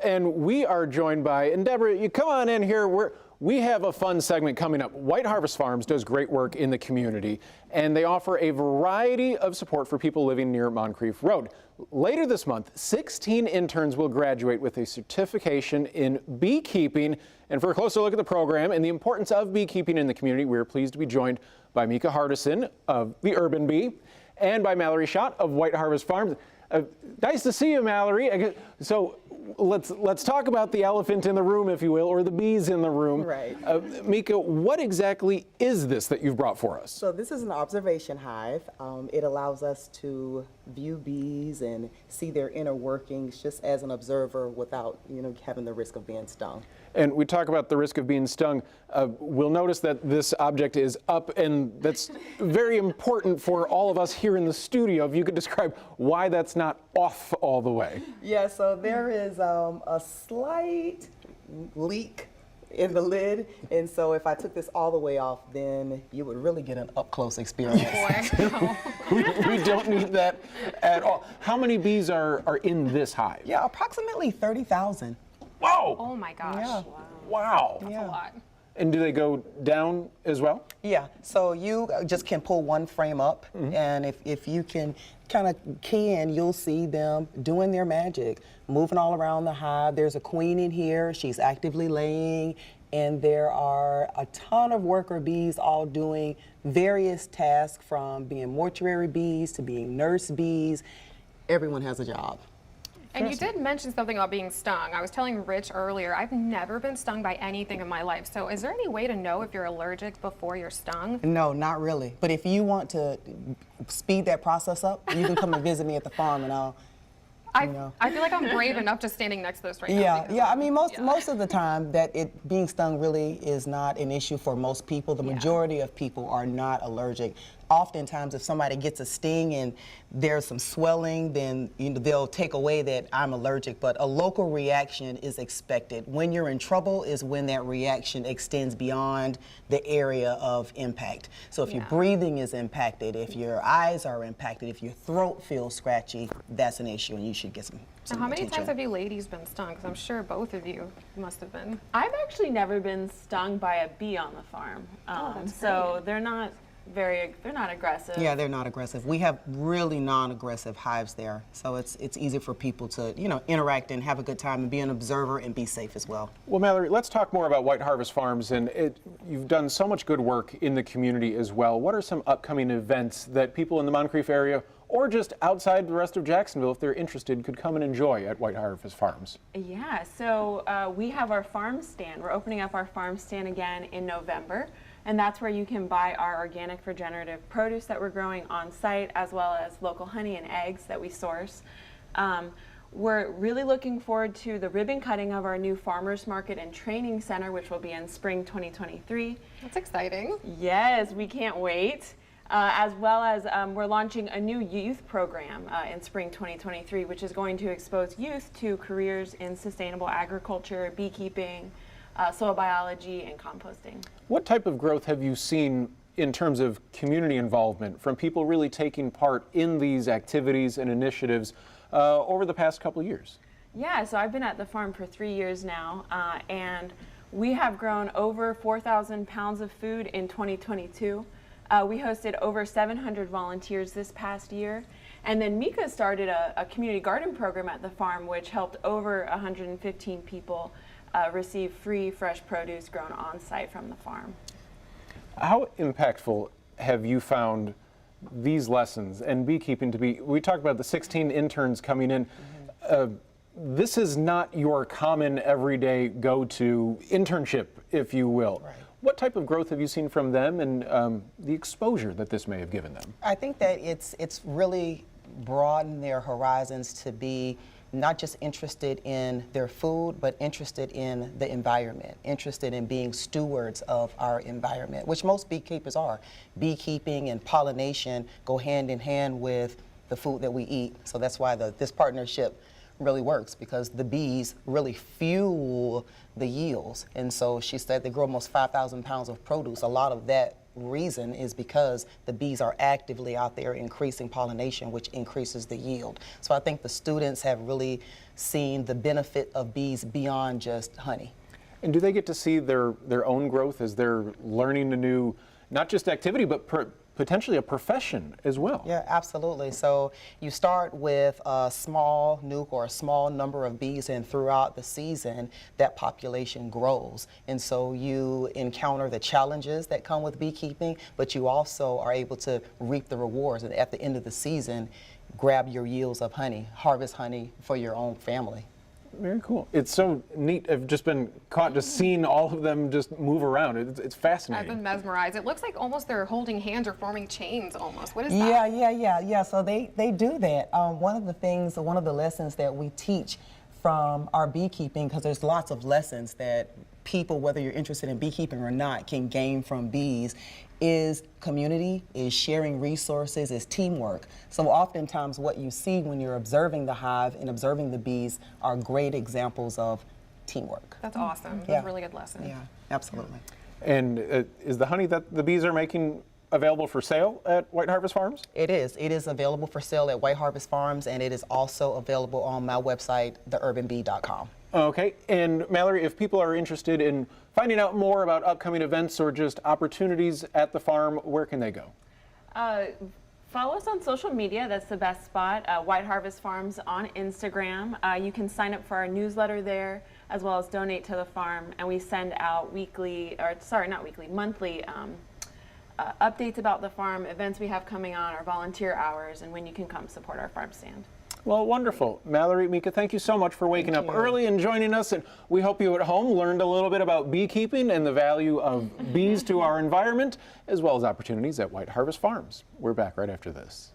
and we are joined by, and Deborah, you come on in here. We have a fun segment coming up. White Harvest Farms does great work in the community, and they offer a variety of support for people living near Moncrief Road. Later this month, 16 interns will graduate with a certification in beekeeping. And for a closer look at the program and the importance of beekeeping in the community, we're pleased to be joined by Mika Hardison of the Herban Bee and by Mallory Schott of White Harvest Farms. Nice to see you, Mallory. So let's talk about the elephant in the room, if you will, or the bees in the room. Right. Mika, what exactly is this that you've brought for us? So this is an observation hive. It allows us to view bees and see their inner workings just as an observer without, having the risk of being stung. And we talk about the risk of being stung. We'll notice that this object is up, and that's very important for all of us here in the studio. If you could describe why that's not off all the way. Yeah, so there is a slight leak in the lid, and so if I took this all the way off, then you would really get an up-close experience. we don't need that at all. How many bees are in this hive? Yeah, approximately 30,000. Whoa! Oh my gosh. Yeah. Wow. That's a lot. And do they go down as well? Yeah, so you just can pull one frame up, and if you can kind of key in, you'll see them doing their magic, moving all around the hive. There's a queen in here, she's actively laying, and there are a ton of worker bees all doing various tasks, from being mortuary bees to being nurse bees. Everyone has a job. And you did mention something about being stung. I was telling Rich earlier, I've never been stung by anything in my life. So is there any way to know if you're allergic before you're stung? No, not really. But if you want to speed that process up, you can come and visit me at the farm, and I feel like I'm brave enough just standing next to this right now. Yeah. I mean, most of the time that being stung really is not an issue for most people. The majority of people are not allergic. Oftentimes, if somebody gets a sting and there's some swelling, then they'll take away that I'm allergic. But a local reaction is expected. When you're in trouble is when that reaction extends beyond the area of impact. So if your breathing is impacted, if your eyes are impacted, if your throat feels scratchy, that's an issue, and you should get some Now, how many attention. times have you ladies been stung? Because I'm sure both of you must have been. I've actually never been stung by a bee on the farm. So they're not aggressive. Yeah, they're not aggressive. We have really non-aggressive hives there, so it's easy for people to interact and have a good time and be an observer and be safe as well. Well, Mallory, let's talk more about White Harvest Farms, and you've done so much good work in the community as well. What are some upcoming events that people in the Moncrief area, or just outside the rest of Jacksonville, if they're interested, could come and enjoy at White Harvest Farms? Yeah, so we have our farm stand. We're opening up our farm stand again in November. And that's where you can buy our organic regenerative produce that we're growing on site, as well as local honey and eggs that we source. We're really looking forward to the ribbon cutting of our new Farmers Market and Training Center, which will be in spring 2023. That's exciting. Yes, we can't wait. As well as we're launching a new youth program in spring 2023, which is going to expose youth to careers in sustainable agriculture, beekeeping, soil biology, and composting. What type of growth have you seen in terms of community involvement from people really taking part in these activities and initiatives over the past couple of years? Yeah, so I've been at the farm for 3 years now, and we have grown over 4,000 pounds of food in 2022. We hosted over 700 volunteers this past year. And then Mika started a community garden program at the farm, which helped over 115 people receive free fresh produce grown on site from the farm. How impactful have you found these lessons and beekeeping to be? We talked about the 16 interns coming in. This is not your common everyday go-to internship, if you will. Right. What type of growth have you seen from them, and the exposure that this may have given them? I think that it's really broadened their horizons to be not just interested in their food, but interested in the environment, interested in being stewards of our environment, which most beekeepers are. Beekeeping and pollination go hand in hand with the food that we eat. So that's why this partnership really works, because the bees really fuel the yields. And so she said they grow almost 5,000 pounds of produce. A lot of that reason is because the bees are actively out there increasing pollination, which increases the yield. So I think the students have really seen the benefit of bees beyond just honey. And do they get to see their own growth as they're learning a new, not just activity, but potentially a profession as well? Yeah, absolutely. So you start with a small nuke or a small number of bees, and throughout the season, that population grows. And so you encounter the challenges that come with beekeeping, but you also are able to reap the rewards. And at the end of the season, grab your yields of honey, harvest honey for your own family. Very cool. It's so neat. I've just been caught just seeing all of them just move around. It's I've fascinating. been mesmerized. It looks like almost they're holding hands or forming chains almost. What is that? Yeah. So they do that. One of the lessons that we teach from our beekeeping, because there's lots of lessons that people, whether you're interested in beekeeping or not, can gain from bees, is community, is sharing resources, is teamwork. So oftentimes what you see when you're observing the hive and observing the bees are great examples of teamwork. That's awesome. That's Yeah. a really good lesson. Yeah, absolutely. And is the honey that the bees are making available for sale at White Harvest Farms? It is. It is available for sale at White Harvest Farms, and it is also available on my website, theherbanbee.com. Okay, and Mallory, if people are interested in finding out more about upcoming events or just opportunities at the farm, where can they go? Follow us on social media. That's the best spot. White Harvest Farms on Instagram. You can sign up for our newsletter there, as well as donate to the farm. And we send out monthly updates about the farm, events we have coming on, our volunteer hours, and when you can come support our farm stand. Well, wonderful. Mallory, Mika, thank you so much for waking up early and joining us. And we hope you at home learned a little bit about beekeeping and the value of bees to our environment, as well as opportunities at White Harvest Farms. We're back right after this.